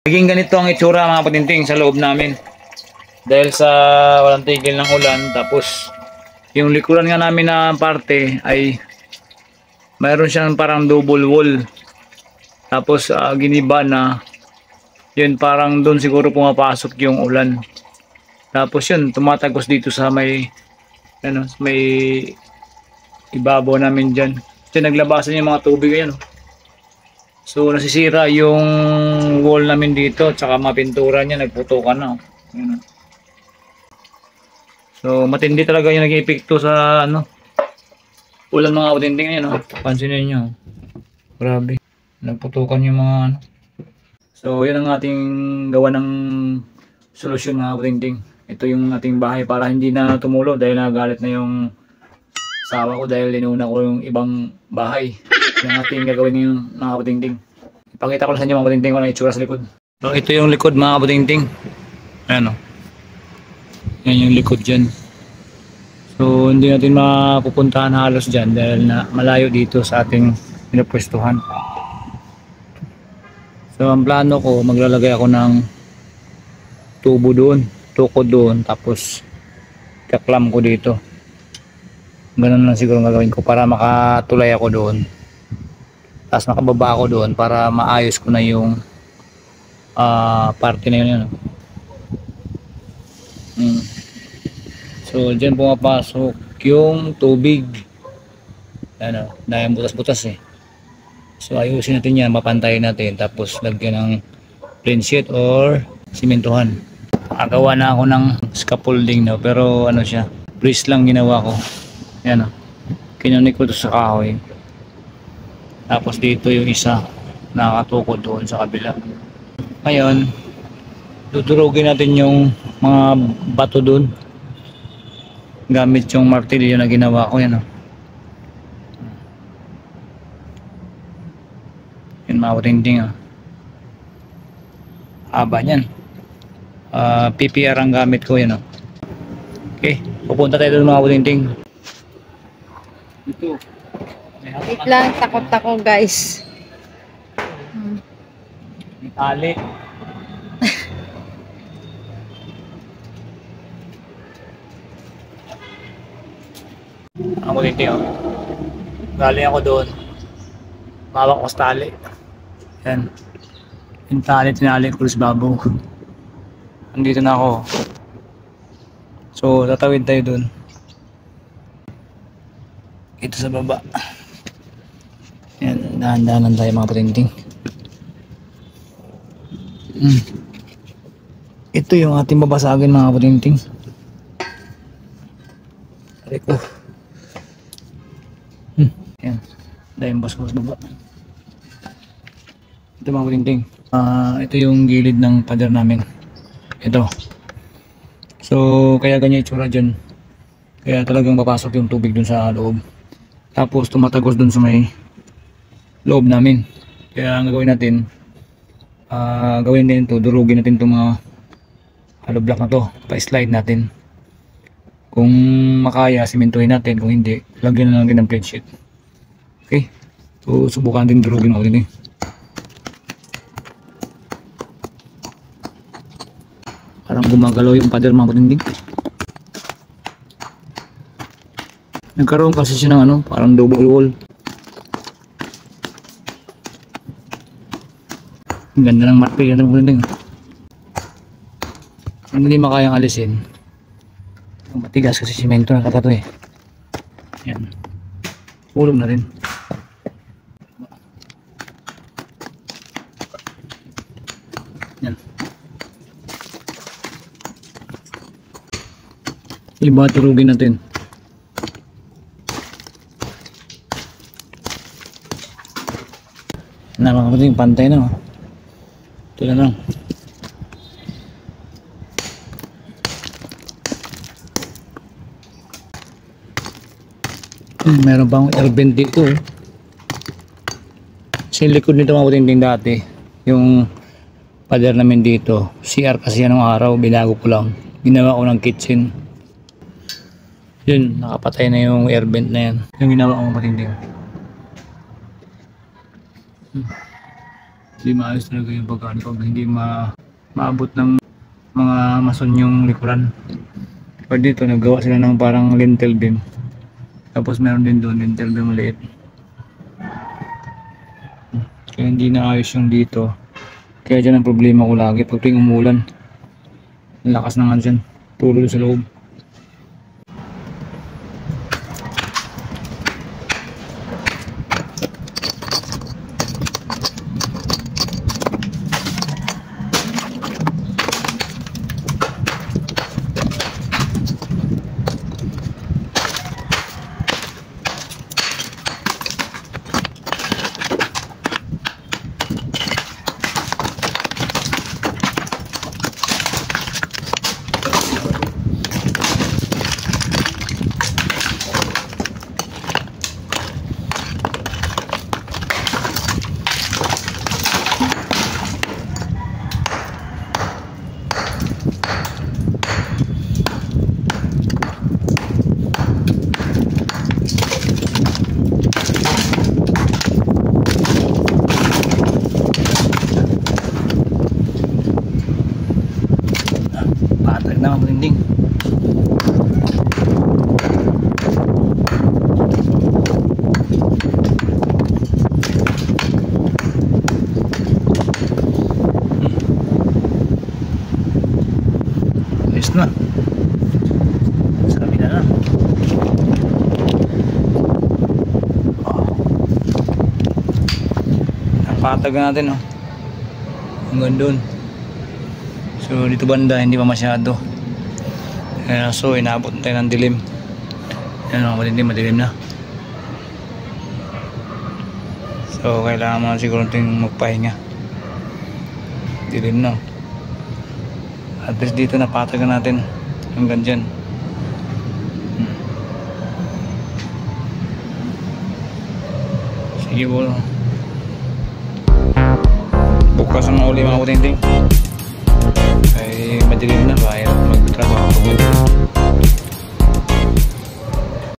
Naging ganito ang itsura mga patinting sa loob namin. Dahil sa walang tigil ng ulan, tapos yung likuran nga namin na parte ay mayroon siyang parang double wall. Tapos giniba na yun, parang doon siguro pumapasok yung ulan. Tapos yun, tumatagos dito sa may ano, may ibabaw namin diyan. Diyan naglabasan yung mga tubig ayan. So nasisira yung wall namin dito, tsaka mga pintura niya nagputukan na. Ayan. So matindi talaga yung naging epekto sa ano, ulan mga matinding ngayon. Pansinin niyo. Grabe. Nagputukan yung mga ano. So yun ang ating gawa ng solusyon mga matinding. Ito yung ating bahay para hindi na tumulo dahil nagalit na yung asawa ko dahil inuna ko yung ibang bahay. Yung ating gagawin yung mga kabutingting. Ipakita ko lang sa inyo mga kabutingting kung ano itsura sa likod. So ito yung likod mga kabutingting. Ayan o. Yan yung likod dyan. So hindi natin mapupuntahan halos dyan dahil na malayo dito sa ating pinapwestuhan. So ang plano ko, maglalagay ako ng tubo doon, tukod doon, tapos kaklam ko dito. Ganun lang siguro gagawin ko para makatulay ako doon. Tapos makababa ako doon para maayos ko na yung parte na yun. So dyan pumapasok yung tubig. Ano, dahil butas-butas eh. So ayusin natin yan, mapantayin natin. Tapos lagyan ng plain sheet or simentohan. Agawa na ako ng scaffolding na, pero ano siya, brace lang ginawa ko. Yan o. Kinunik ko ito sa kahoy. Tapos dito yung isa nakatukod doon sa kabila. Ngayon dudurugin natin yung mga bato doon gamit yung martilyo na ginawa ko. Yan o. Yan mga matinding o. Haba nyan. PPR ang gamit ko. Yan o. Okay, pupunta tayo doon mga matinding. Ito. Wait lang, takot ako guys. May tali. Ang matindi o. Galing ako doon. Mawak ko sa tali. Yan. Yung tali tinali ko sa babaw. Andito na ako. So tatawid tayo doon. Ito sa baba. Yan, dahan-dahanan tayo mga patinting. Ito yung ating babasagin mga patinting. Aray ko. Yan, dahil bas ko sa baba. Ito mga patinting. Ito yung gilid ng pader namin. Ito. So kaya ganyan itsura dyan. Kaya talagang papasok yung tubig dun sa loob. Tapos tumatagos dun sa may loob namin. Kaya ang gagawin natin, gawin din ito, durugin natin itong mga hollow block na to, pa-slide natin. Kung makaya, simentuhin natin. Kung hindi, lagyan na lang din ng plate sheet. Okay, so subukan din durugin ako din eh. Parang gumagalaw yung pader mga patindig. Nagkaroon kasi siya ng ano, parang double wall. Ang ganda ng martilyo ng patindig. Ang hindi makayang alisin. Matigas kasi simento na katato eh. Yan. Ulog na rin. Yan. Iba turugin natin. Na mga kapatid, pantay na. Ito na lang. Meron pang airbend dito eh. Kasi likod nito mga kapatid dati. Yung pader namin dito. CR kasi yan ng araw. Binago ko lang. Ginawa ko ng kitchen. Yun, nakapatay na yung airbend na yan. Yung ginawa ko mga kapatid. Hindi maayos talaga yung pagkaan pag hindi maabot ng mga mason yung likuran. Pag dito naggawa sila ng parang lintel beam. Tapos meron din doon lintel beam maliit. Kaya hindi naayos yung dito. Kaya dyan ang problema ko lagi pag tuwing umulan. Ang lakas ng ano dyan. Tulo sa loob. Patag na ang dingding. Ayos na. Sabi na. Ang patag natin, oh. Hanggang doon. So dito banda hindi pa masyado. So inaabot tayo ng dilim. Yan o, madilim na. So kailangan mo na siguro natin magpahinga. Dilim na. At least dito napatagan natin hanggang dyan. Sige po. Bukas ang uli mga kutinting. Ay madilim na, bahaya magtrabaho pag madilim.